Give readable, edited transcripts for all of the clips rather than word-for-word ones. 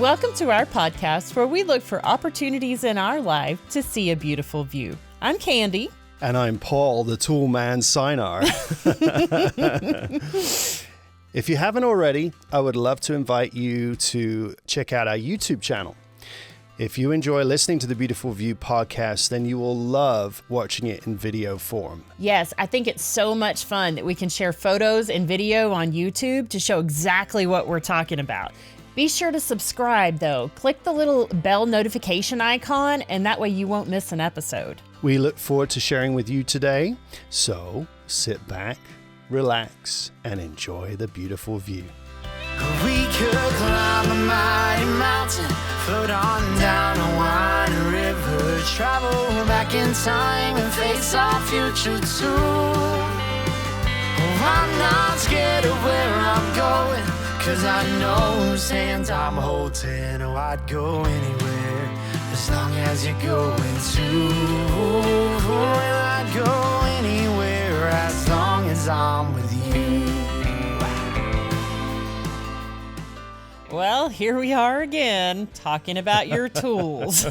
Welcome to our podcast where we look for opportunities in our life to see a beautiful view. I'm Candy. And I'm Paul, the Tool Man Sinar. If you haven't already, I would love to invite you to check out our YouTube channel. If you enjoy listening to the Beautiful View podcast, then you will love watching it in video form. Yes, I think it's so much fun that we can share photos and video on YouTube to show exactly what we're talking about. Be sure to subscribe, though. Click the little bell notification icon, and that way you won't miss an episode. We look forward to sharing with you today, so sit back, relax, and enjoy the beautiful view. We could climb a mighty mountain, float on down a winding river, travel back in time and face our future too. Oh, I'm not scared of where I'm going, 'cause I know whose hands I'm holding. Oh, I'd go anywhere as long as you're going to. Well, I'd go anywhere as long as I'm with you. Well, here we are again, talking about your tools.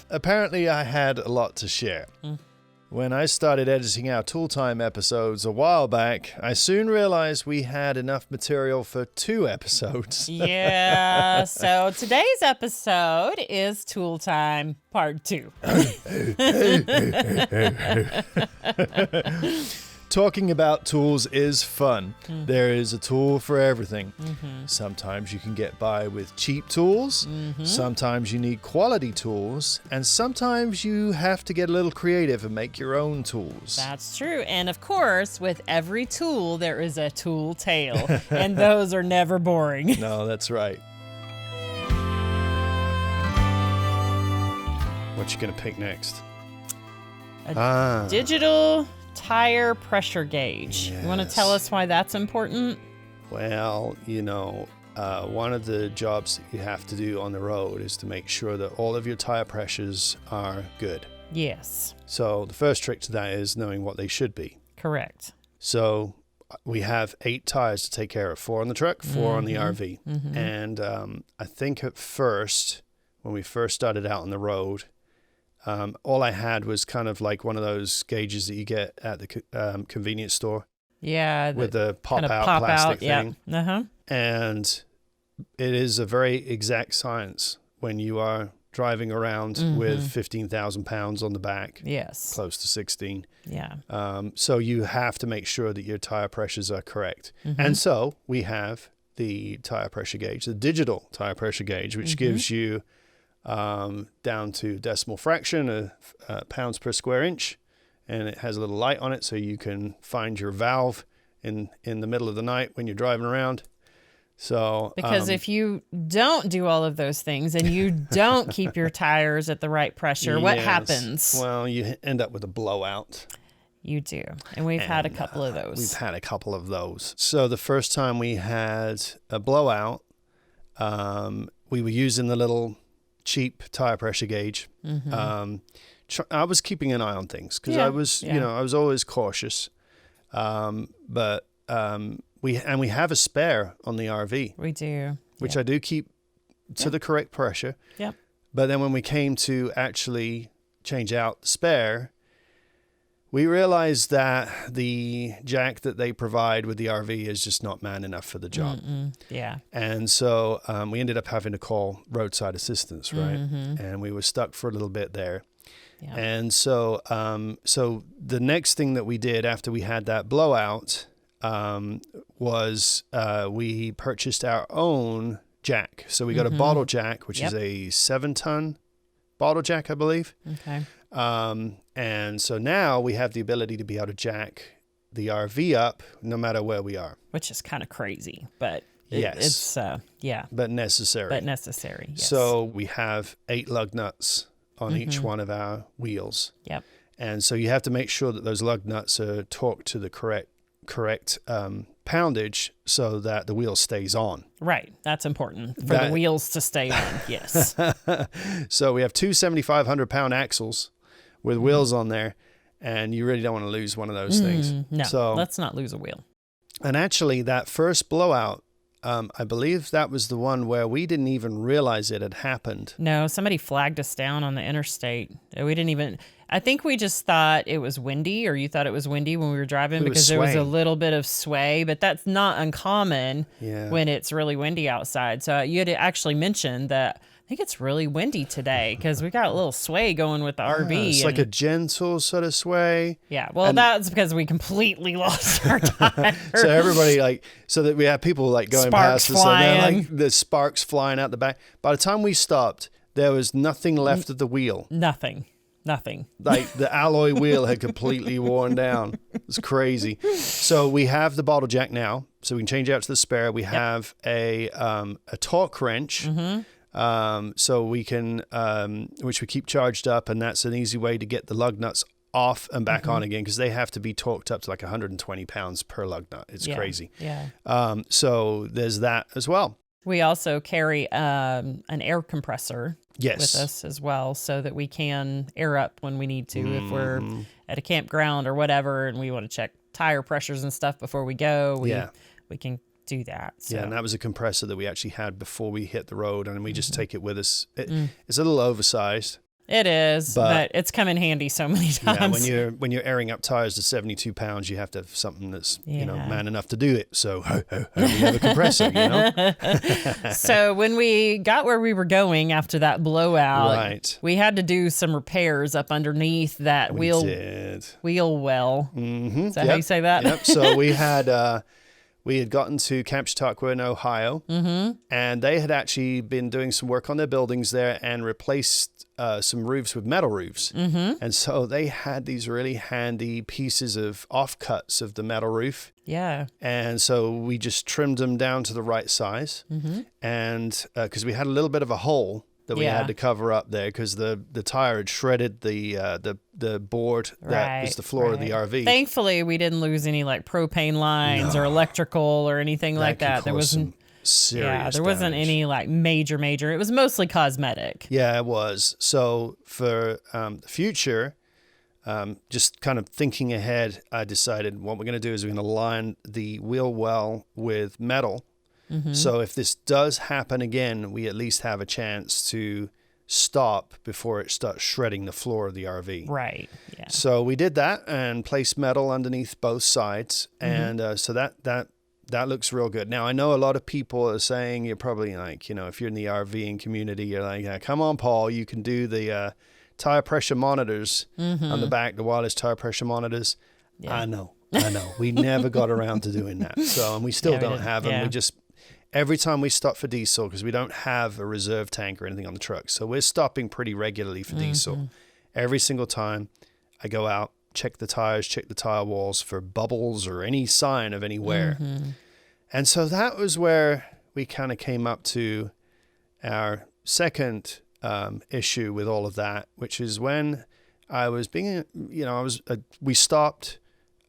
Apparently, I had a lot to share. When I started editing our Tool Time episodes a while back, I soon realized we had enough material for 2 episodes. Yeah, so today's episode is Tool Time Part 2. Talking about tools is fun. There is a tool for everything. Sometimes you can get by with cheap tools. Sometimes you need quality tools. And sometimes you have to get a little creative and make your own tools. That's true. And of course, with every tool, there is a tool tale. And those are never boring. No, that's right. What you gonna pick next? Digital tire pressure gauge. You want to tell us why that's important? Well, one of the jobs that you have to do on the road is to make sure that all of your tire pressures are good. Yes. So the first trick to that is knowing what they should be. Correct. So we have 8 tires to take care of, 4 on the truck, 4 on the RV. And I think at first, when we first started out on the road, all I had was kind of like one of those gauges that you get at the convenience store. Yeah. With the pop-out plastic thing. Yeah. Uh-huh. And it is a very exact science when you are driving around with 15,000 pounds on the back. Yes. Close to 16. Yeah. So you have to make sure that your tire pressures are correct. And so we have the tire pressure gauge, the digital tire pressure gauge, which gives you down to decimal fraction of pounds per square inch, and it has a little light on it so you can find your valve in the middle of the night when you're driving around. So because if you don't do all of those things and you don't keep your tires at the right pressure, what happens? Well, you end up with a blowout. You do. And we've had a couple of those. We've had a couple of those. So the first time we had a blowout, we were using the little cheap tire pressure gauge. I was keeping an eye on things because I was, I was always cautious. But we have a spare on the RV. We do. Which I do keep to the correct pressure. Yep. But then when we came to actually change out the spare, we realized that the jack that they provide with the RV is just not man enough for the job. Yeah. And so we ended up having to call roadside assistance, right? And we were stuck for a little bit there. Yeah. And so the next thing that we did after we had that blowout was we purchased our own jack. So we got a bottle jack, which is a 7-ton bottle jack, I believe. Okay. And so now we have the ability to be able to jack the RV up no matter where we are. Which is kind of crazy, but it's but necessary. Yes. So we have 8 lug nuts on each one of our wheels. Yep. And so you have to make sure that those lug nuts are torqued to the correct poundage so that the wheel stays on. Right. That's important for the wheels to stay on. Yes. So we have 2 7,500-pound axles with wheels on there, and you really don't want to lose one of those things. No, so let's not lose a wheel. And actually, that first blowout, I believe that was the one where we didn't even realize it had happened. No, somebody flagged us down on the interstate. We didn't even, I think we just thought it was windy, or you thought it was windy when we were driving because there was a little bit of sway, but that's not uncommon when it's really windy outside. So you had actually mentioned that I think it's really windy today because we got a little sway going with the RV. It's like a gentle sort of sway. Yeah, well, that's because we completely lost our tire. So everybody so that we had people going Sparks past us, flying. and the sparks flying out the back. By the time we stopped, there was nothing left of the wheel. Nothing. Like the alloy wheel had completely worn down. It's crazy. So we have the bottle jack now, so we can change out to the spare. We have a torque wrench. So we can, which we keep charged up, and that's an easy way to get the lug nuts off and back on again, because they have to be torqued up to like 120 pounds per lug nut. It's crazy. Yeah. So there's that as well. We also carry an air compressor with us as well, so that we can air up when we need to if we're at a campground or whatever, and we want to check tire pressures and stuff before we go. We can do that. So. Yeah, and that was a compressor that we actually had before we hit the road, and we just take it with us. It's a little oversized. It is, but it's come in handy so many times. Yeah, when you're airing up tires to 72 pounds, you have to have something that's man enough to do it. So we have a compressor, So when we got where we were going after that blowout, we had to do some repairs up underneath that wheel well. Mm-hmm. Is that how you say that? Yep. So we had gotten to Camp Chautauqua in Ohio, and they had actually been doing some work on their buildings there and replaced some roofs with metal roofs. And so they had these really handy pieces of offcuts of the metal roof. Yeah. And so we just trimmed them down to the right size. And because we had a little bit of a hole that we had to cover up there because the tire had shredded the board that was the floor of the RV. Thankfully, we didn't lose any like propane lines or electrical or anything like that. There wasn't serious wasn't damage. any like major. It was mostly cosmetic. Yeah, it was. So for the future, just kind of thinking ahead, I decided what we're going to do is we're going to line the wheel well with metal. So if this does happen again, we at least have a chance to stop before it starts shredding the floor of the RV. Right. Yeah. So we did that and placed metal underneath both sides. And so that looks real good. Now, I know a lot of people are saying, you're probably like, if you're in the RVing community, you're like, come on, Paul, you can do the tire pressure monitors on the back, the wireless tire pressure monitors. Yeah. I know. We never got around to doing that. So, and we still don't have them. We just... Every time we stop for diesel, because we don't have a reserve tank or anything on the truck, so we're stopping pretty regularly for diesel. Every single time I go out, check the tires, check the tire walls for bubbles or any sign of any wear. And so that was where we kind of came up to our second issue with all of that, which is when I was being, we stopped,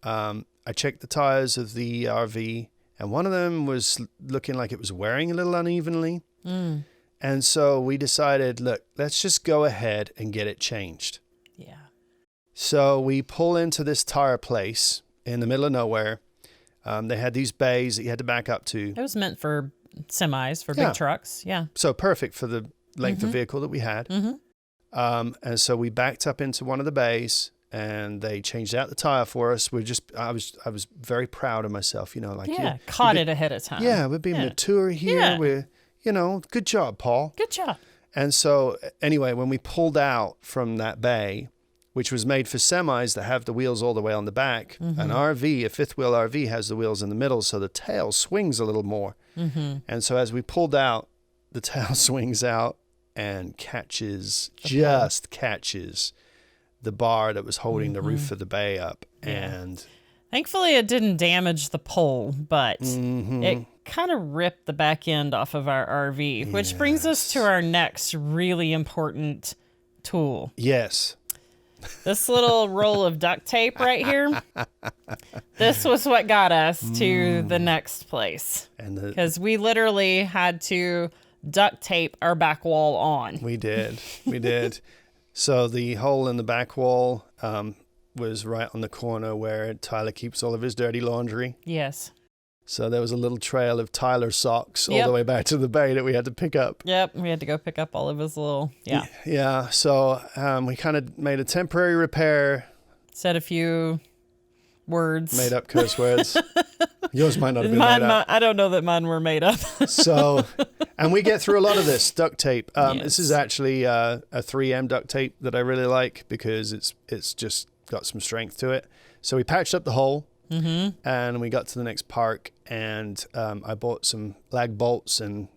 I checked the tires of the RV, and one of them was looking like it was wearing a little unevenly. And so we decided, look, let's just go ahead and get it changed. Yeah. So we pull into this tire place in the middle of nowhere. They had these bays that you had to back up to. It was meant for semis, for big trucks. Yeah. So perfect for the length of vehicle that we had. And so we backed up into one of the bays, and they changed out the tire for us. I was very proud of myself, caught it ahead of time. Yeah, we're being mature here. Yeah. We're, good job, Paul. Good job. And so anyway, when we pulled out from that bay, which was made for semis that have the wheels all the way on the back, an RV, a fifth wheel RV, has the wheels in the middle, so the tail swings a little more. And so as we pulled out, the tail swings out and catches the bar that was holding the roof of the bay up. And thankfully it didn't damage the pole, but it kind of ripped the back end off of our RV, which brings us to our next really important tool. Yes. This little roll of duct tape right here, this was what got us to the next place. Because we literally had to duct tape our back wall on. We did. So the hole in the back wall was right on the corner where Tyler keeps all of his dirty laundry. Yes. So there was a little trail of Tyler socks all Yep. the way back to the bay that we had to pick up. Yep, we had to go pick up all of his little, Yeah. So we kind of made a temporary repair, said a few words. made up curse words. Yours might not have been made up. I don't know that mine were made up. So, and we get through a lot of this duct tape. This is Yes. actually a 3M duct tape that I really like because it's just got some strength to it. So we patched up the hole, and we got to the next park, and I bought some lag bolts and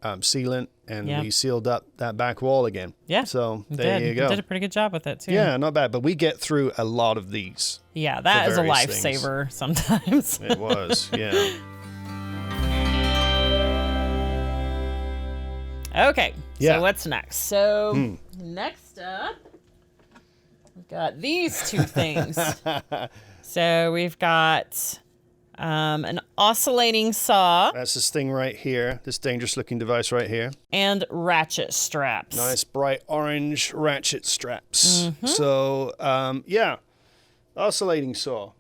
sealant, and Yeah. we sealed up that back wall again. Yeah. So We there did. you go. We did a pretty good job with it, too. Yeah, not bad. But we get through a lot of these. Yeah, that is a various things. lifesaver sometimes. It was, yeah. Okay, Yeah. so what's next? So next up, we've got these two things. So we've got an oscillating saw That's this thing right here, this dangerous looking device right here. and ratchet straps. Nice bright orange ratchet straps. So, yeah, oscillating saw.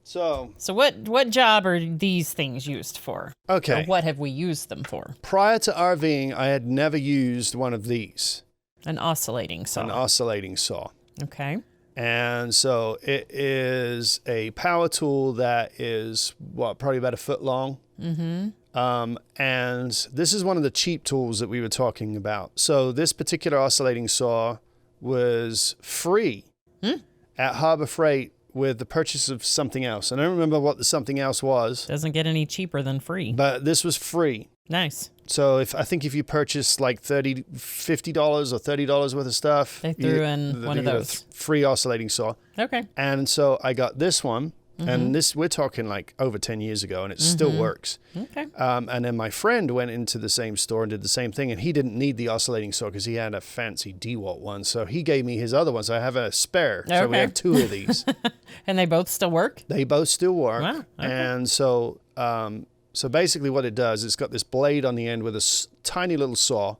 So, So what job are these things used for? okay. Or what have we used them for? Prior to RVing, I had never used one of these, An oscillating saw. an oscillating saw. Okay. And so it is a power tool that is, probably about a foot long. And this is one of the cheap tools that we were talking about. So this particular oscillating saw was free at Harbor Freight with the purchase of something else. And I don't remember what the something else was, Doesn't get any cheaper than free. but this was free. Nice. So I think if you purchase like $50 or $30 worth of stuff, They threw in one of you get a those. free oscillating saw. Okay. And so I got this one, and this we're talking like over 10 years ago, and it still works. Okay. And then my friend went into the same store and did the same thing, and he didn't need the oscillating saw because he had a fancy DeWalt one. So he gave me his other one, so I have a spare. So we Okay. have two of these. And they both still work? They both still work. Wow, okay. And so so basically what it does, it's got this blade on the end with a tiny little saw,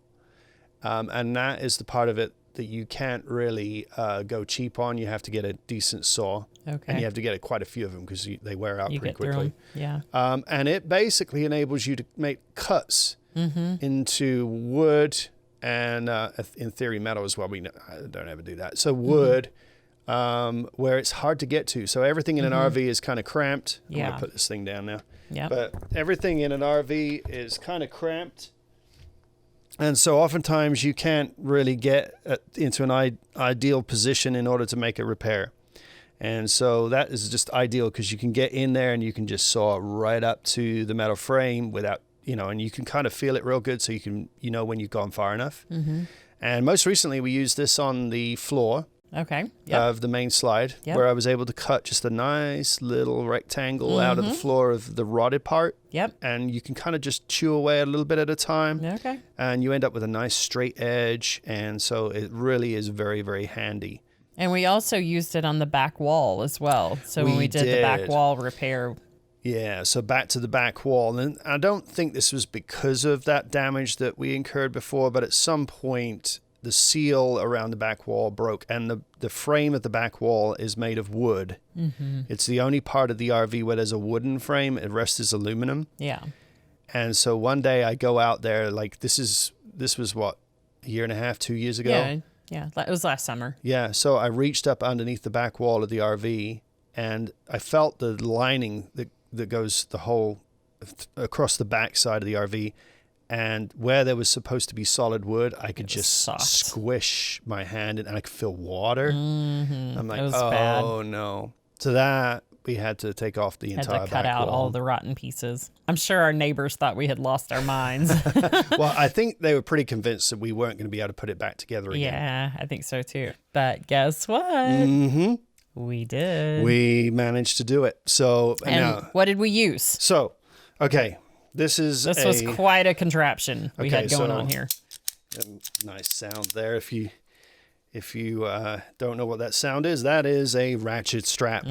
and that is the part of it that you can't really go cheap on. You have to get a decent saw. Okay. And you have to get quite a few of them because they wear out You pretty get through quickly. them. Yeah. And it basically enables you to make cuts into wood and, in theory, metal as well. I don't ever do that. So wood, where it's hard to get to. So everything in an RV is kind of cramped. I'm Yeah. going to put this thing down now. Yeah. But everything in an RV is kind of cramped. And so oftentimes you can't really get into an ideal position in order to make a repair. And so that is just ideal because you can get in there and you can just saw right up to the metal frame without, and you can kind of feel it real good so you can, when you've gone far enough. And most recently we used this on the floor Okay. Yep. of the main slide Yep. where I was able to cut just a nice little rectangle out of the floor of the rotted part. Yep. And you can kind of just chew away a little bit at a time. Okay. And you end up with a nice straight edge. And so it really is very, very handy. And we also used it on the back wall as well. So when We we did the back did. wall repair, Yeah, so back to the back wall. And I don't think this was because of that damage that we incurred before, but at some point the seal around the back wall broke, and the frame of the back wall is made of wood. It's the only part of the RV where there's a wooden frame. The rest is aluminum. yeah. And so one day I go out there, like this was what, a year and a half, 2 years ago? Yeah. It was last summer. Yeah, so I reached up underneath the back wall of the RV, and I felt the lining that goes the whole across the back side of the RV, and where there was supposed to be solid wood, I could just soft. squish my hand and I could feel water. I'm like, It was oh bad. no. So that we had to take off the Had entire to cut back out wall. all the rotten pieces. I'm sure our neighbors thought we had lost our minds. Well, I think they were pretty convinced that we weren't going to be able to put it back together again. Yeah, I think so too. But guess what? Mm-hmm. We did. We managed to do it. So and now, what did we use? so okay, this was quite a contraption we Okay, had going so- on here. nice sound there. If you don't know what that sound is, that is a ratchet strap.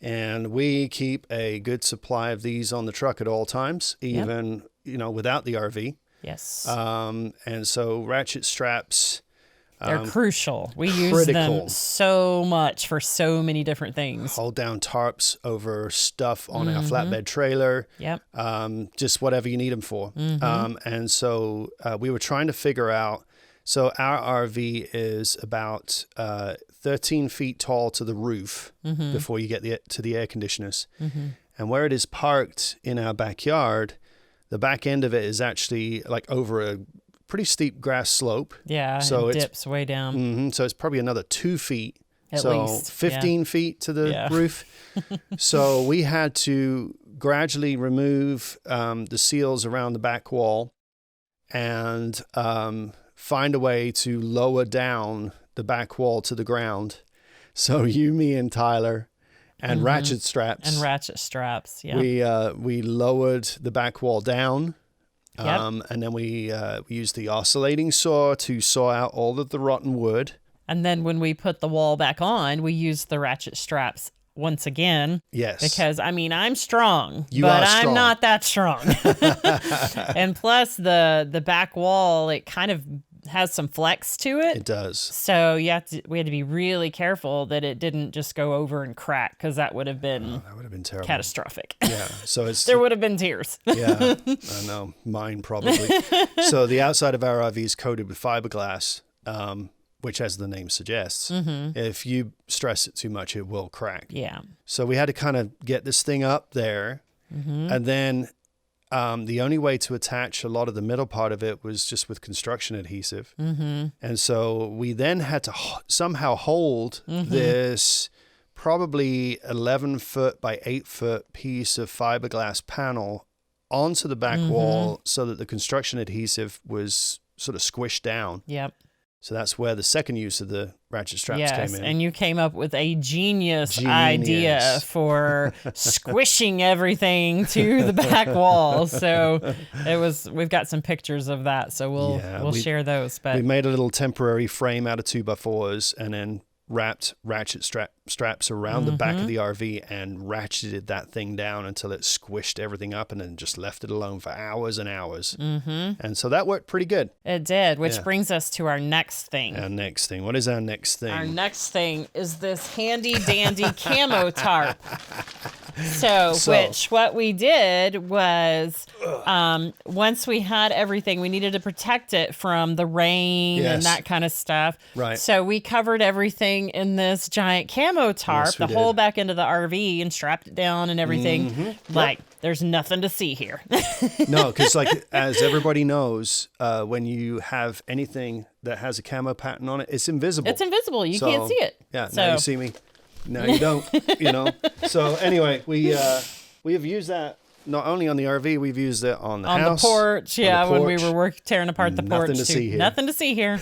And we keep a good supply of these on the truck at all times, even without the RV. Yes. And so ratchet straps They're crucial. We use them so much for so many different things. Hold down tarps over stuff on our flatbed trailer. Yep. Just whatever you need them for. And so we were trying to figure out, so our RV is about 13 feet tall to the roof before you get to the air conditioners. And where it is parked in our backyard, the back end of it is actually like over a pretty steep grass slope. Yeah, so it dips way down. So it's probably another 2 feet. At least, 15 feet to the roof. So we had to gradually remove the seals around the back wall and find a way to lower down the back wall to the ground. So you, me, and Tyler and ratchet straps. We lowered the back wall down. And then we used the oscillating saw to saw out all of the rotten wood. And then when we put the wall back on, we used the ratchet straps once again. Yes. Because, I mean, I'm strong, but I'm not that strong. And plus the back wall, it kind of has some flex to it. It does. So we had to be really careful that it didn't just go over and crack, because that would have been terrible. Catastrophic. Yeah. So there would have been tears. Yeah, I know. Mine probably. So the outside of our RV is coated with fiberglass, which, as the name suggests, if you stress it too much, it will crack. Yeah. So we had to kind of get this thing up there, and then the only way to attach a lot of the middle part of it was just with construction adhesive. And so we then had to somehow hold this probably 11-foot by 8-foot piece of fiberglass panel onto the back wall so that the construction adhesive was sort of squished down. Yep. So that's where the second use of the ratchet straps came in. And you came up with a genius idea for squishing everything to the back wall. So we've got some pictures of that, so we'll share those. But we made a little temporary frame out of 2x4s and then wrapped ratchet straps around the back of the RV and ratcheted that thing down until it squished everything up, and then just left it alone for hours and hours. And so that worked pretty good. It did, which brings us to our next thing. Our next thing. What is our next thing? Our next thing is this handy dandy camo tarp. So what we did was, once we had everything, we needed to protect it from the rain and that kind of stuff. Right. So we covered everything in this giant camo tarp, the whole back end of the RV, and strapped it down and everything. Like, there's nothing to see here. No, because like, as everybody knows, when you have anything that has a camo pattern on it, it's invisible. It's invisible. You can't see it. Yeah, now you see me. No, you don't, So anyway, we have used that not only on the RV, we've used it on the house. On the porch, when we were tearing apart the porch. Nothing to see here. Nothing to see here.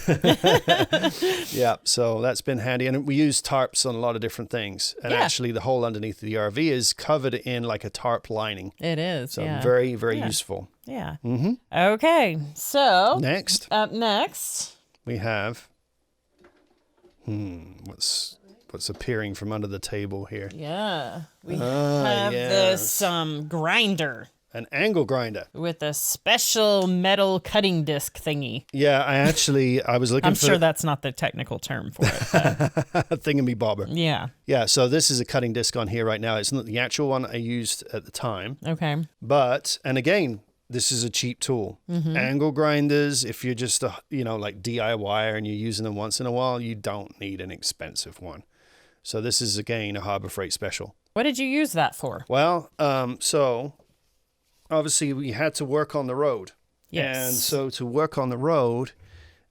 Yeah, so that's been handy. And we use tarps on a lot of different things. And actually the hole underneath the RV is covered in like a tarp lining. It is, So very, very useful. Yeah. Okay, so Next. Up next, we have, what's appearing from under the table here? we have this grinder. An angle grinder. With a special metal cutting disc thingy. Yeah, I was looking I'm for... sure that's not the technical term for it. Thingamybobber. Yeah. Yeah, so this is a cutting disc on here right now. It's not the actual one I used at the time. Okay. But, and again, this is a cheap tool. Angle grinders, if you're just like DIY and you're using them once in a while, you don't need an expensive one. So this is, again, a Harbor Freight special. What did you use that for? Well, so obviously we had to work on the road. Yes. And so to work on the road,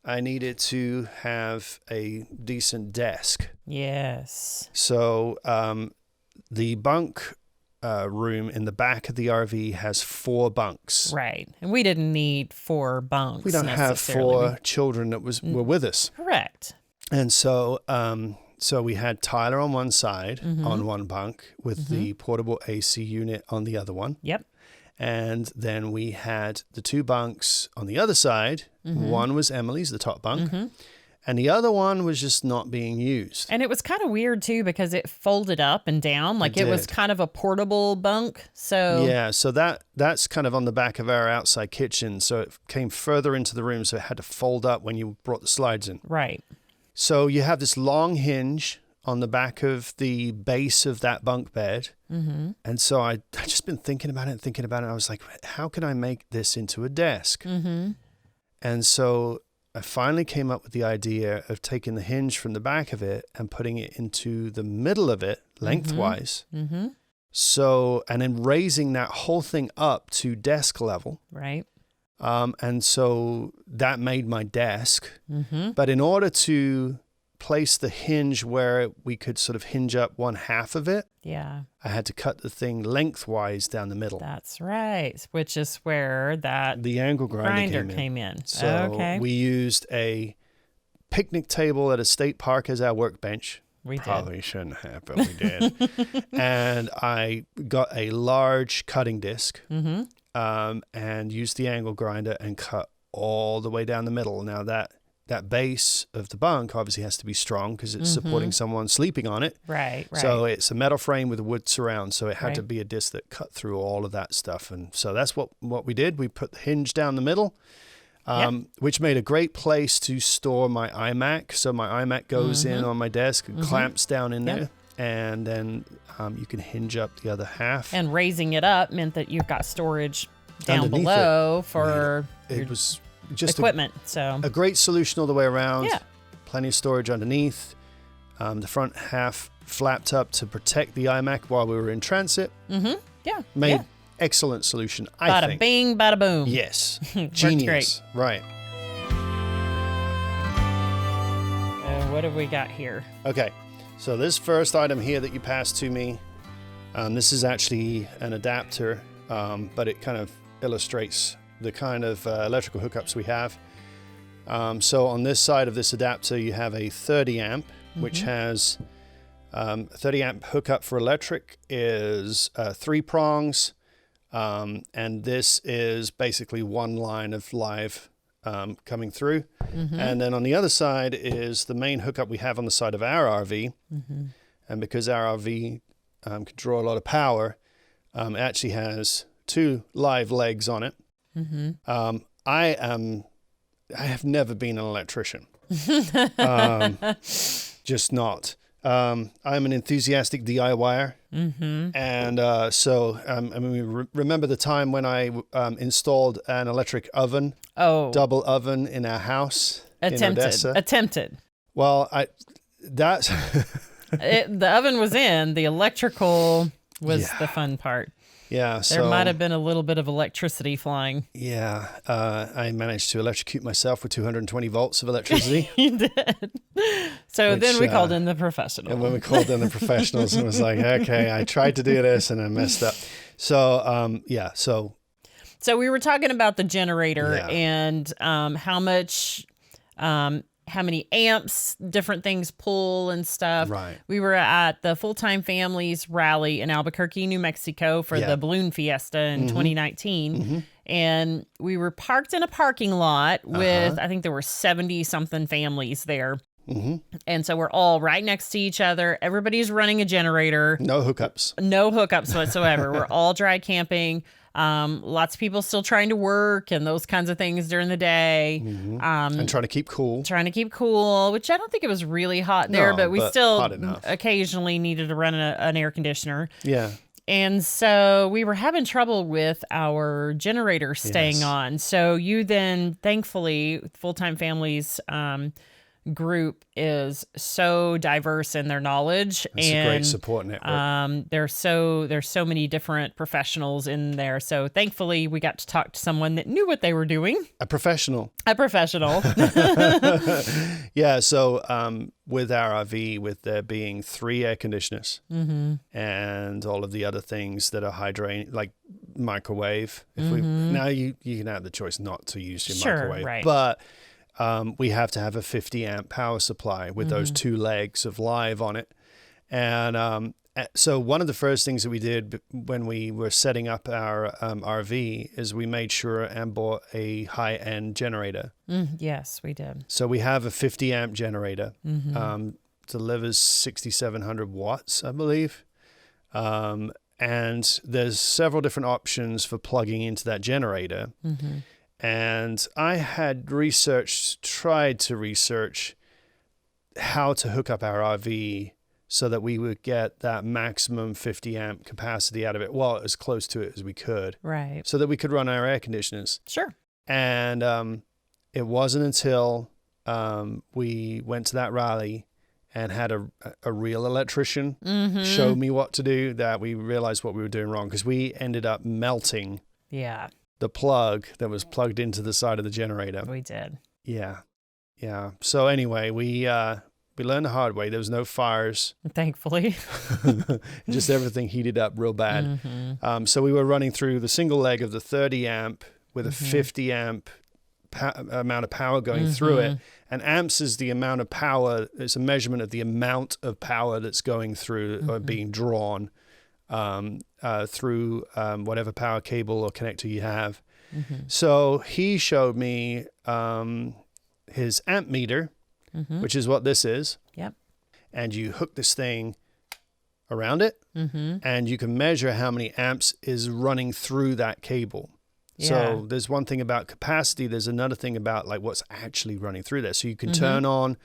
I needed to have a decent desk. Yes. So the bunk room in the back of the RV has 4 bunks. Right. And we didn't need 4 bunks. We don't have 4 children that were with us. Correct. And so so we had Tyler on one side on one bunk with the portable AC unit on the other one. Yep. And then we had the 2 bunks on the other side. One was Emily's, the top bunk. and the other one was just not being used. And it was kind of weird too because it folded up and down, like it was did. kind of a portable bunk. So Yeah, so that's kind of on the back of our outside kitchen. So it came further into the room, so it had to fold up when you brought the slides in. right. So you have this long hinge on the back of the base of that bunk bed. Mm-hmm. And so I just been thinking about it. I was like, how can I make this into a desk? Mm-hmm. And so I finally came up with the idea of taking the hinge from the back of it and putting it into the middle of it lengthwise. Mm-hmm. So, and then raising that whole thing up to desk level. Right. And so that made my desk. Mm-hmm. But in order to place the hinge where we could sort of hinge up one half of it, Yeah. I had to cut the thing lengthwise down the middle. That's right. Which is where that The angle grinder came in. So okay. we used a picnic table at a state park as our workbench. We did. Probably shouldn't have, but we did. And I got a large cutting disc Mm-hmm. And used the angle grinder and cut all the way down the middle. Now that base of the bunk obviously has to be strong because it's supporting someone sleeping on it. Right. Right. So it's a metal frame with a wood surround. So it had to Right. be a disc that cut through all of that stuff. And so that's what we did. We put the hinge down the middle, which made a great place to store my iMac. So my iMac goes in on my desk and clamps down in there. And then you can hinge up the other half. And raising it up meant that you've got storage down Underneath below for it your was just equipment. a great solution all the way around. Yeah. Plenty of storage underneath. The front half flapped up to protect the iMac while we were in transit. Mm-hmm. Yeah. Made yeah. excellent solution, I Bada think. bing, bada boom. Yes. Worked Genius. Right. What have we got here? Okay. So this first item here that you passed to me, this is actually an adapter, but it kind of illustrates the kind of electrical hookups we have. So on this side of this adapter, you have a 30 amp, which has 30 amp hookup for electric is 3 prongs. And this is basically one line of live coming through. And then on the other side is the main hookup we have on the side of our RV. And because our RV can draw a lot of power, it actually has 2 live legs on it. I have never been an electrician. Just not. I'm an enthusiastic DIYer. And so, I mean, remember the time when I installed an electric oven, double oven in our house in Odessa? Attempted. Well, that's... The oven was in. The electrical was the fun part. Yeah, There so... might have been a little bit of electricity flying. Yeah, I managed to electrocute myself with 220 volts of electricity. You did. So then we called in the professional. And when we called in the professionals, it was like, okay, I tried to do this and I messed up. So, So we were talking about the generator Yeah. and how many amps different things pull and stuff. Right. We were at the Full-Time Families Rally in Albuquerque, New Mexico for the Balloon Fiesta in 2019. And we were parked in a parking lot with, I think there were 70-something families there. And so we're all right next to each other. Everybody's running a generator. no hookups. No hookups whatsoever. We're all dry camping. Lots of people still trying to work and those kinds of things during the day. And trying to keep cool. Trying to keep cool, which I don't think it was really hot there, No, but we but still hot enough. occasionally needed to run an air conditioner. Yeah. And so we were having trouble with our generator staying Yes. on. So you then, thankfully, Full-Time Families group is so diverse in their knowledge. It's a great support network. There's so many different professionals in there. So thankfully we got to talk to someone that knew what they were doing. A professional. A professional. Yeah, so with our RV, with there being 3 air conditioners and all of the other things that are hydrating, like microwave. If now you can have the choice not to use your Sure, microwave, right. but we have to have a 50 amp power supply with those 2 legs of live on it. And So one of the first things that we did when we were setting up our RV is we made sure and bought a high-end generator. Yes, we did. So we have a 50 amp generator. Delivers 6,700 watts, I believe. And there's several different options for plugging into that generator. And I had tried to research how to hook up our RV so that we would get that maximum 50 amp capacity out of it. Well, as close to it as we could. Right. So that we could run our air conditioners. Sure. And it wasn't until we went to that rally and had a real electrician show me what to do that we realized what we were doing wrong, because we ended up melting the plug that was plugged into the side of the generator. We did. Yeah. So anyway, we learned the hard way. There was no fires. Thankfully. Just everything heated up real bad. So we were running through the single leg of the 30 amp with a 50 amp amount of power going through it. And amps is the amount of power. It's a measurement of the amount of power that's going through or being drawn through whatever power cable or connector you have. So he showed me his amp meter, which is what this is. Yep. And you hook this thing around it, and you can measure how many amps is running through that cable. So there's one thing about capacity. There's another thing about like what's actually running through there. So you can turn on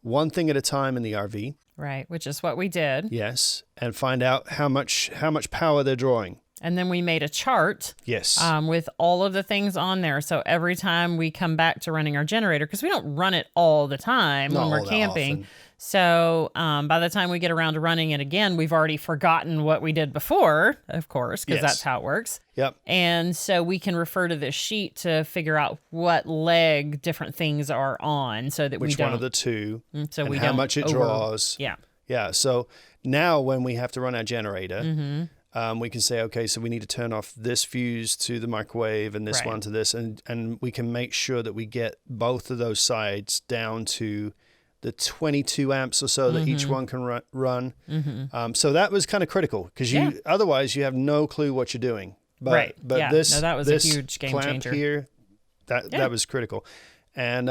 one thing at a time in the RV. Right, which is what we did. Yes, and find out how much power they're drawing. And then we made a chart. Yes. With all of the things on there. So every time we come back to running our generator, because we don't run it all the time when we're camping. Often. So by the time we get around to running it again, we've already forgotten what we did before, of course, because that's how it works. Yep. And so we can refer to this sheet to figure out what leg different things are on, so that Which we don't. one of the two, so and we how don't much it draws. Yeah. Yeah. So now when we have to run our generator, we can say, okay, so we need to turn off this fuse to the microwave and this one to this, and we can make sure that we get both of those sides down to the 22 amps or so that each one can run. So that was kind of critical, because otherwise you have no clue what you're doing. But that was a huge game clamp changer here, that was critical. And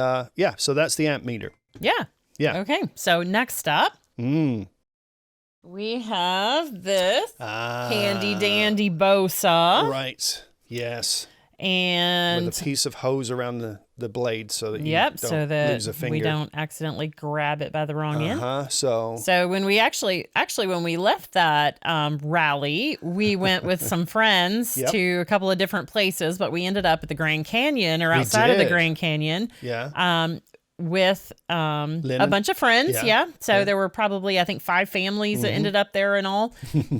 so that's the amp meter. Yeah. Okay. So next up, we have this handy dandy bow saw. Right. Yes. And with a piece of hose around the blade so that you don't lose a finger. We don't accidentally grab it by the wrong end. So when we actually when we left that rally, we went with some friends to a couple of different places, but we ended up at the Grand Canyon or outside of the Grand Canyon. Yeah. With a bunch of friends. So there were probably, I think, 5 families that ended up there and all.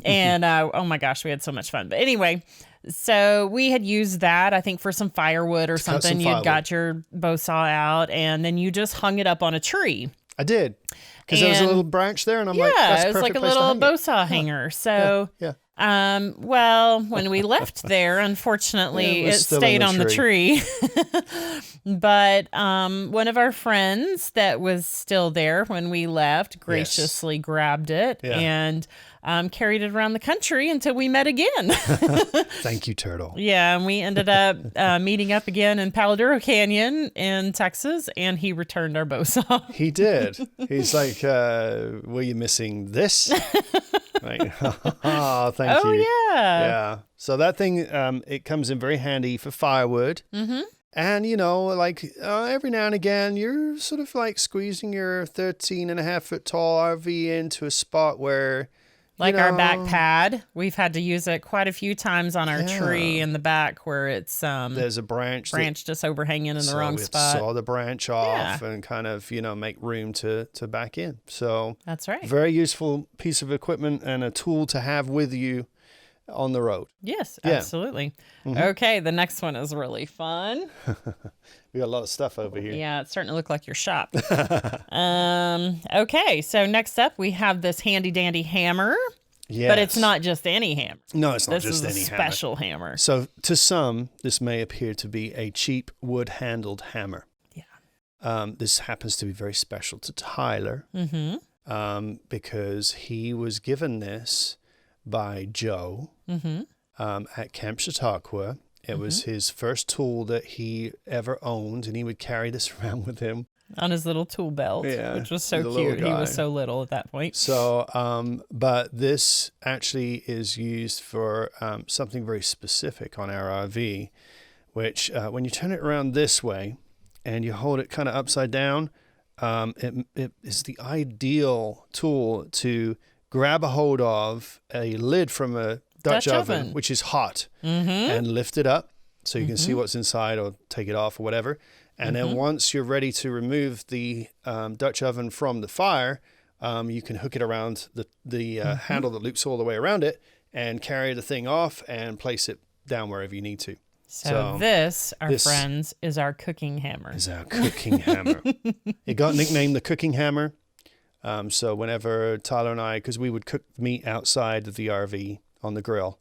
And oh my gosh, we had so much fun. But anyway, so we had used that, I think, for some firewood or something. You'd got your bow saw out, and then you just hung it up on a tree. I did. Because there was a little branch there, and I'm like, that's it was like a little bow saw hanger. So, well, when we left there, unfortunately, it stayed on the tree. But one of our friends that was still there when we left graciously grabbed it and carried it around the country until we met again. Thank you, Turtle. Yeah, and we ended up meeting up again in Palo Duro Canyon in Texas, and he returned our bow saw. He did. He's like, were you missing this? Like, oh, thank you. Oh, yeah. Yeah. So that thing, it comes in very handy for firewood. And, like every now and again, you're sort of like squeezing your 13.5-foot tall RV into a spot where, like our back pad, we've had to use it quite a few times on our tree in the back where it's there's a branch just overhanging in the wrong spot. Saw the branch off and kind of make room to back in. So that's right. Very useful piece of equipment and a tool to have with you on the road. Yes, absolutely. Okay, the next one is really fun. We got a lot of stuff over here. Yeah, it's starting to look like your shop. Okay, so next up we have this handy dandy hammer. Yes. But it's not just any hammer. No, it's not just any hammer. This is a special hammer. So to some, this may appear to be a cheap wood-handled hammer. Yeah. This happens to be very special to Tyler. because he was given this by Joe at Camp Chautauqua. It was his first tool that he ever owned, and he would carry this around with him. On his little tool belt, which was so cute. He was so little at that point. So, but this actually is used for something very specific on our RV, which when you turn it around this way and you hold it kind of upside down, it is the ideal tool to grab a hold of a lid from a Dutch oven, which is hot, and lift it up so you can see what's inside, or take it off or whatever. And then once you're ready to remove the Dutch oven from the fire, you can hook it around the handle that loops all the way around it and carry the thing off and place it down wherever you need to. So this, friends, is our cooking hammer. Is our cooking hammer. It got nicknamed the cooking hammer. So whenever Tyler and I, because we would cook meat outside of the RV on the grill,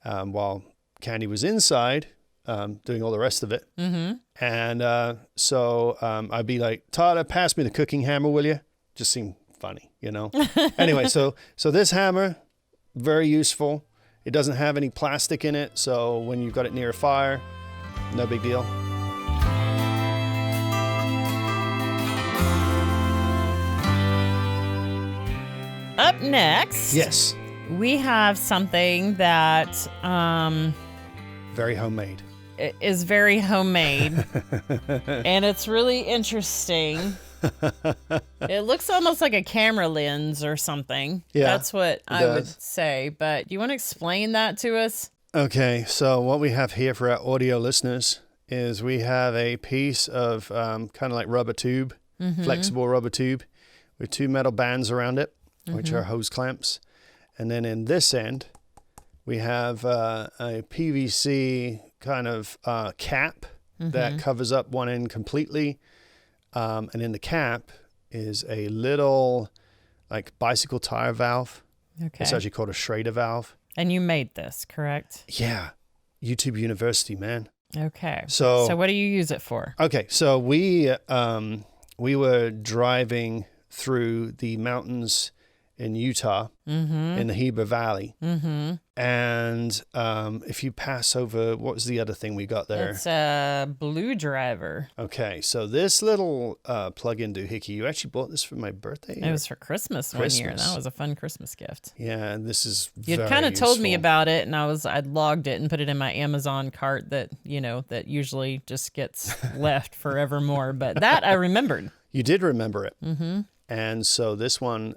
while Candy was inside doing all the rest of it. And so I'd be like, Tyler, pass me the cooking hammer, will you? Just seemed funny, you know? Anyway, so this hammer, very useful. It doesn't have any plastic in it, so when you've got it near a fire, no big deal. Up next, Yes, we have something that very homemade. is very homemade, and it's really interesting. It looks almost like a camera lens or something. Yeah, that's what I would does. say. But do you want to explain that to us? Okay, so what we have here for our audio listeners is we have a piece of kind of like rubber tube, flexible rubber tube, with two metal bands around it, which are hose clamps. And then in this end, we have a PVC kind of cap that covers up one end completely. And in the cap is a little like bicycle tire valve. Okay. It's actually called a Schrader valve. And you made this, correct? Yeah. YouTube University, man. Okay. So what do you use it for? Okay, so we were driving through the mountains in Utah, in the Heber Valley, and if you pass over, what was the other thing we got there? It's a Blue Driver. Okay, so this little plug-in doohickey, you actually bought this for my birthday? It was for Christmas one year. That was a fun Christmas gift. Yeah, and this is You'd kind of told me about it, and I'd logged it and put it in my Amazon cart that usually just gets left forevermore. But that I remembered. You did remember it. And so this one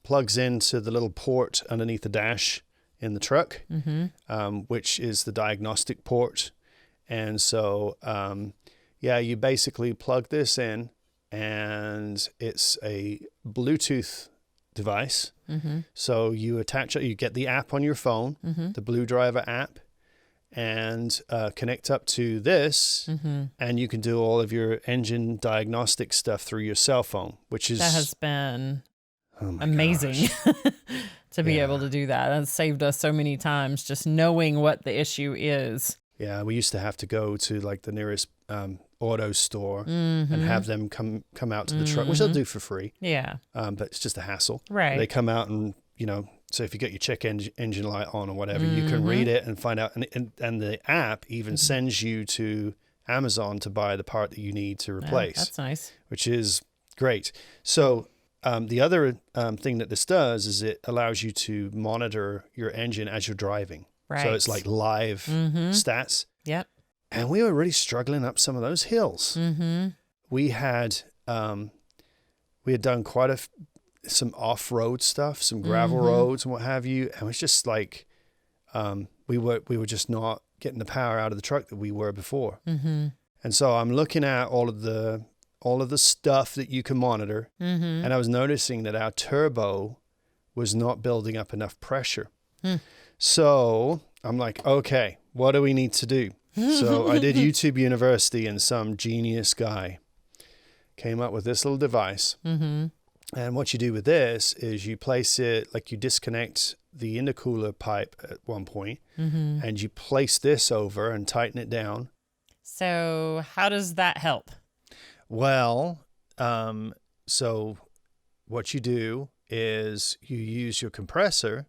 plugs into the little port underneath the dash in the truck, which is the diagnostic port. And so, you basically plug this in, and it's a Bluetooth device. So you attach it, you get the app on your phone, the Blue Driver app, and connect up to this, and you can do all of your engine diagnostic stuff through your cell phone, which is... That has been amazing to be able to do that. That's saved us so many times just knowing what the issue is. Yeah, we used to have to go to like the nearest auto store and have them come out to the truck, which they'll do for free. Yeah. But it's just a hassle. Right. They come out and, so if you get your check engine light on or whatever, you can read it and find out. And the app even sends you to Amazon to buy the part that you need to replace. That's nice. Which is great. So the other thing that this does is it allows you to monitor your engine as you're driving. Right. So it's like live stats. Yep. And we were really struggling up some of those hills. We had done quite some off-road stuff, some gravel roads and what have you. And it was just like we were just not getting the power out of the truck that we were before. And so I'm looking at all of the stuff that you can monitor, and I was noticing that our turbo was not building up enough pressure. So I'm like, okay, what do we need to do? So I did YouTube University, and some genius guy came up with this little device. And what you do with this is you place it, like you disconnect the intercooler pipe at one point, and you place this over and tighten it down. So how does that help? Well, so what you do is you use your compressor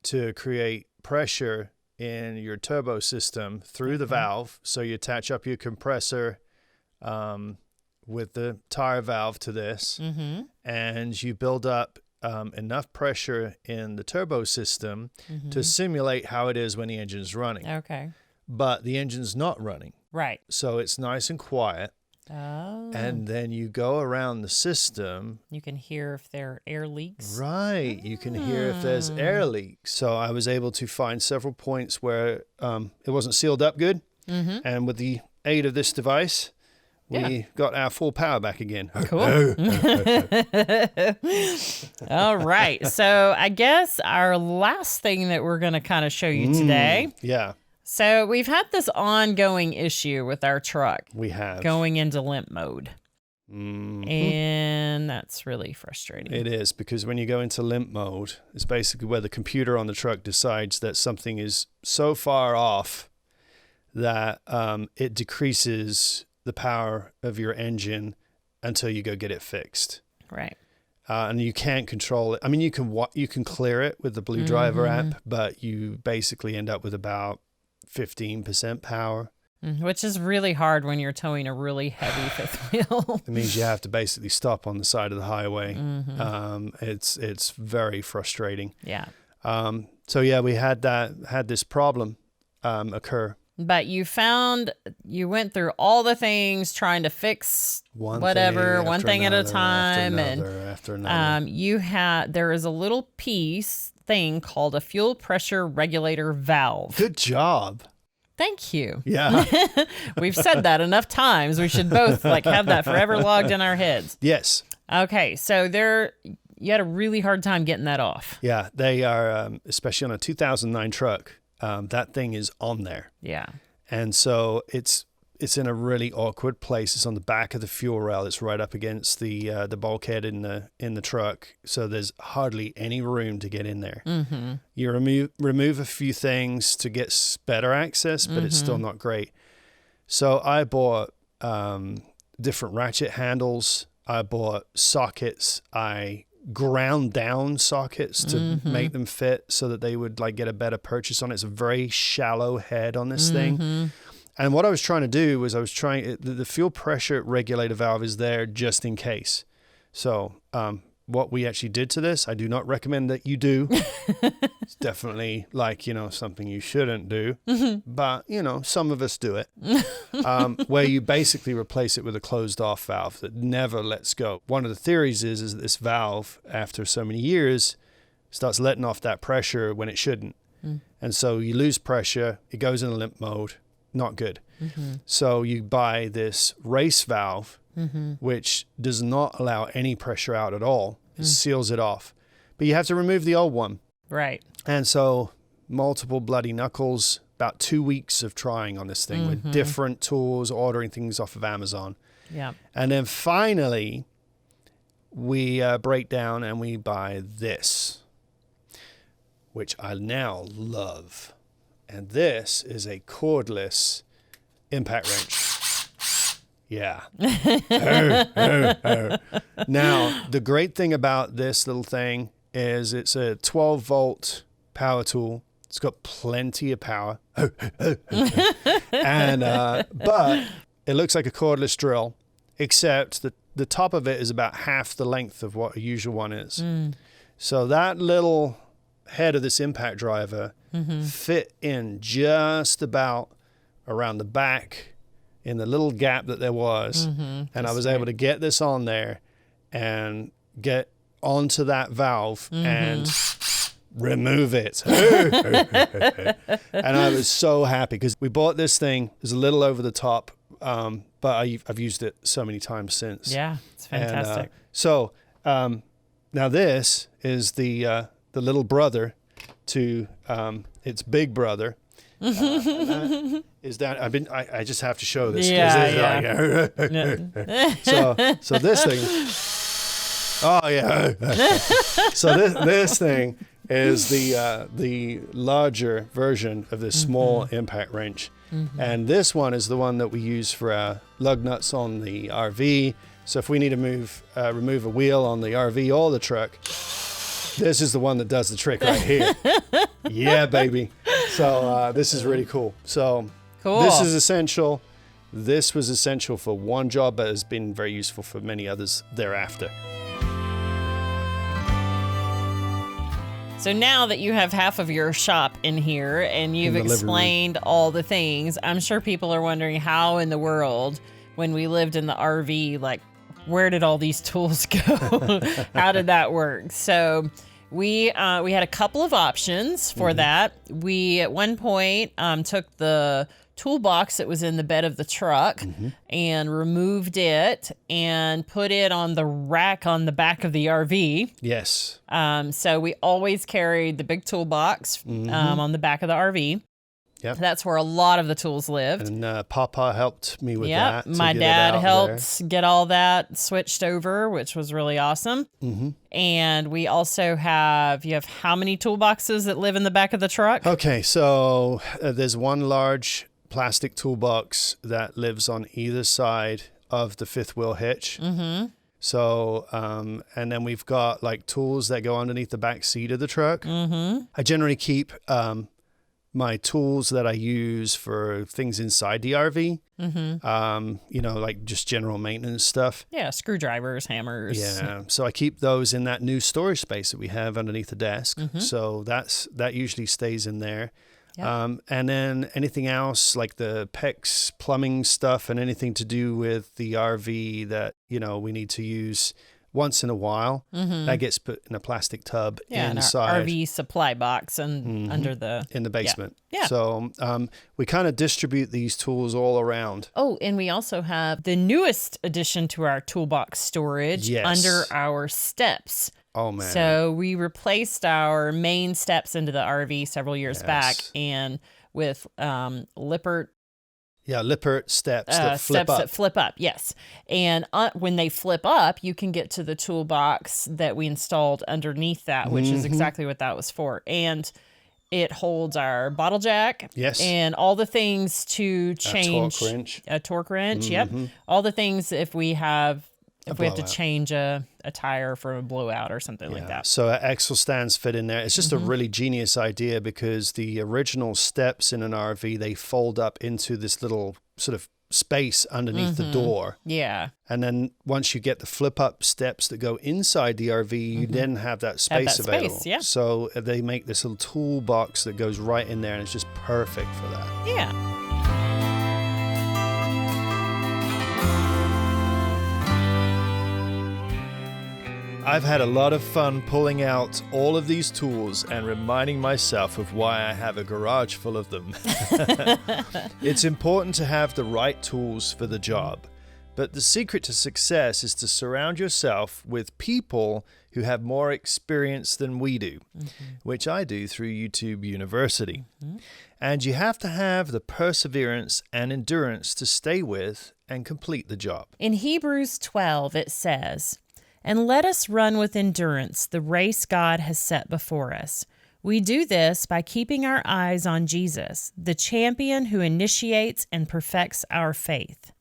to create pressure in your turbo system through the valve. So you attach up your compressor with the tire valve to this, and you build up enough pressure in the turbo system to simulate how it is when the engine's running. Okay. But the engine's not running. Right. So it's nice and quiet. Oh. And then you go around the system. You can hear if there are air leaks. Right. You can hear if there's air leaks. So I was able to find several points where it wasn't sealed up good. And with the aid of this device, we got our full power back again. Cool. All right. So I guess our last thing that we're going to kind of show you today. Yeah, So we've had this ongoing issue with our truck we have. going into limp mode. And that's really frustrating. It is, because when you go into limp mode, it's basically where the computer on the truck decides that something is so far off that it decreases the power of your engine until you go get it fixed. Right. And you can't control it. I mean, you can clear it with the Blue Driver app, but you basically end up with about 15% power. Which is really hard when you're towing a really heavy fifth wheel. It means you have to basically stop on the side of the highway. It's very frustrating. Yeah. So yeah, we had this problem occur. But you went through all the things trying to fix one thing at a time. After another. There is a little thing called a fuel pressure regulator valve. Good job. Thank you. Yeah. We've said that enough times. We should both have that forever logged in our heads. Yes. Okay. So you had a really hard time getting that off. Yeah. They are, especially on a 2009 truck, that thing is on there. Yeah. And so it's in a really awkward place. It's on the back of the fuel rail. It's right up against the bulkhead in the truck. So there's hardly any room to get in there. You remove a few things to get better access, but it's still not great. So I bought different ratchet handles. I bought sockets. I ground down sockets to make them fit so that they would get a better purchase on it. It's a very shallow head on this thing. And what I was trying to do was the fuel pressure regulator valve is there just in case. So what we actually did to this, I do not recommend that you do. It's definitely something you shouldn't do. But, some of us do it. Where you basically replace it with a closed off valve that never lets go. One of the theories is that this valve, after so many years, starts letting off that pressure when it shouldn't. And so you lose pressure, it goes into limp mode. Not good. So you buy this race valve, which does not allow any pressure out at all. It seals it off. But you have to remove the old one. Right. And so multiple bloody knuckles, about 2 weeks of trying on this thing with different tools, ordering things off of Amazon. Yeah. And then finally, we break down and we buy this, which I now love. And this is a cordless impact wrench. Yeah. Now, the great thing about this little thing is it's a 12-volt power tool. It's got plenty of power. And but it looks like a cordless drill, except the top of it is about half the length of what a usual one is. So that little head of this impact driver fit in just about around the back in the little gap that there was. And I was able to get this on there and get onto that valve and remove it. And I was so happy because we bought this thing. It was a little over the top, but I've used it so many times since. Yeah, it's fantastic. And, now this is the little brother to its big brother. Is that I just have to show this. So this thing. Oh yeah. So this thing is the larger version of this small impact wrench, and this one is the one that we use for our lug nuts on the RV So if we need to remove a wheel on the RV or the truck, this is the one that does the trick right here. Yeah, baby. So this is really cool. So this is essential. This was essential for one job, but has been very useful for many others thereafter. So now that you have half of your shop in here and you've explained all the things, I'm sure people are wondering how in the world, when we lived in the RV, like, where did all these tools go? How did that work? So we had a couple of options for that. We, at one point, took the toolbox that was in the bed of the truck and removed it and put it on the rack on the back of the RV. Yes. So we always carried the big toolbox on the back of the RV. Yep. That's where a lot of the tools lived. And Papa helped me with that. My dad helped get all that switched over, which was really awesome. And we also you have how many toolboxes that live in the back of the truck? Okay, so there's one large plastic toolbox that lives on either side of the fifth wheel hitch. So, and then we've got like tools that go underneath the back seat of the truck. I generally keep my tools that I use for things inside the RV, like just general maintenance stuff. Yeah, screwdrivers, hammers. Yeah, so I keep those in that new storage space that we have underneath the desk. So that usually stays in there. Yep. And then anything else like the PEX plumbing stuff and anything to do with the RV that, we need to use once in a while, that gets put in a plastic tub inside. In our RV supply box and in the basement. Yeah. So we kind of distribute these tools all around. Oh, and we also have the newest addition to our toolbox storage under our steps. Oh, man. So we replaced our main steps into the RV several years back, and with Lippert. Yeah, Lippert steps that flip up. That flip up, yes. And when they flip up, you can get to the toolbox that we installed underneath that, which is exactly what that was for. And it holds our bottle jack. Yes. And all the things to change. A torque wrench, yep. All the things if we have to change a tire for a blowout or something like that. So axle stands fit in there. It's just a really genius idea because the original steps in an RV, they fold up into this little sort of space underneath the door. Yeah. And then once you get the flip up steps that go inside the RV, you then have that space available. Yeah. So they make this little toolbox that goes right in there, and it's just perfect for that. Yeah. I've had a lot of fun pulling out all of these tools and reminding myself of why I have a garage full of them. It's important to have the right tools for the job, but the secret to success is to surround yourself with people who have more experience than we do, which I do through YouTube University. And you have to have the perseverance and endurance to stay with and complete the job. In Hebrews 12, it says, "And let us run with endurance the race God has set before us. We do this by keeping our eyes on Jesus, the champion who initiates and perfects our faith."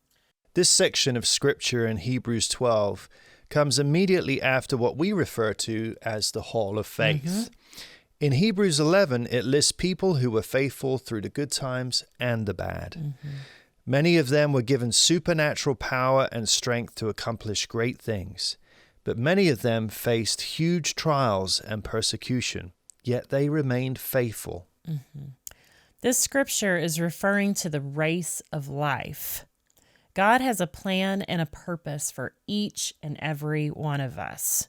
This section of scripture in Hebrews 12 comes immediately after what we refer to as the Hall of Faith. In Hebrews 11, it lists people who were faithful through the good times and the bad. Many of them were given supernatural power and strength to accomplish great things. But many of them faced huge trials and persecution, yet they remained faithful. This scripture is referring to the race of life. God has a plan and a purpose for each and every one of us.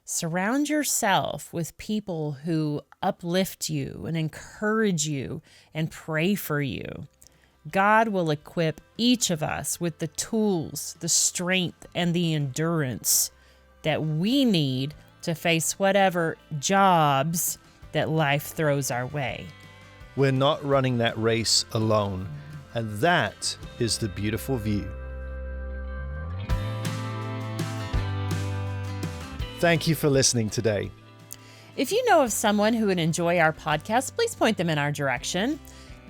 Surround yourself with people who uplift you and encourage you and pray for you. God will equip each of us with the tools, the strength, and the endurance that we need to face whatever jobs that life throws our way. We're not running that race alone, and that is the beautiful view. Thank you for listening today. If you know of someone who would enjoy our podcast, please point them in our direction.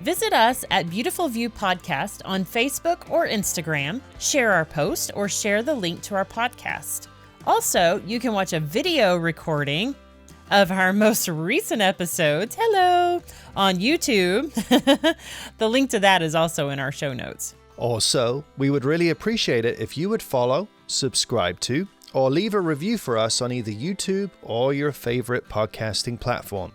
Visit us at Beautiful View Podcast on Facebook or Instagram, share our post, or share the link to our podcast. Also, you can watch a video recording of our most recent episodes, on YouTube. The link to that is also in our show notes. Also, we would really appreciate it if you would follow, subscribe to, or leave a review for us on either YouTube or your favorite podcasting platform.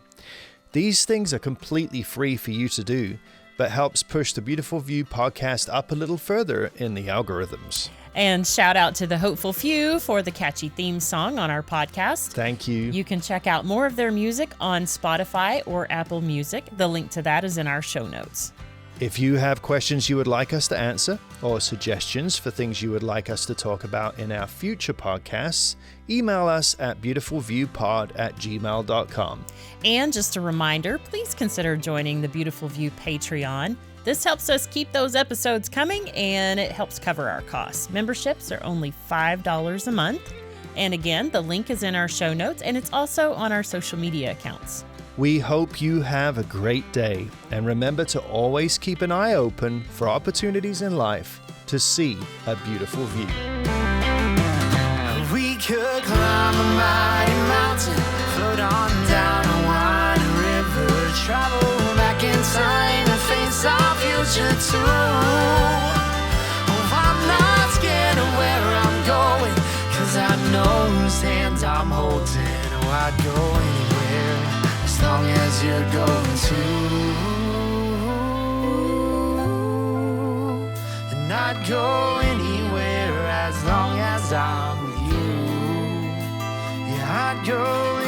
These things are completely free for you to do, but helps push the Beautiful View podcast up a little further in the algorithms. And shout out to the Hopeful Few for the catchy theme song on our podcast. Thank you. You can check out more of their music on Spotify or Apple Music. The link to that is in our show notes. If you have questions you would like us to answer or suggestions for things you would like us to talk about in our future podcasts, email us at beautifulviewpod@gmail.com. And just a reminder, please consider joining the Beautiful View Patreon. This helps us keep those episodes coming and it helps cover our costs. Memberships are only $5 a month. And again, the link is in our show notes and it's also on our social media accounts. We hope you have a great day, and remember to always keep an eye open for opportunities in life to see a beautiful view. We could climb a mighty mountain, float on down a winding river, travel back in time and face our future too. Oh, I'm not scared of where I'm going, 'cause I know whose hands I'm holding. Oh, I'd go anywhere as long as you're going to. And I'd go anywhere as long as I'm with you. Yeah, I'd go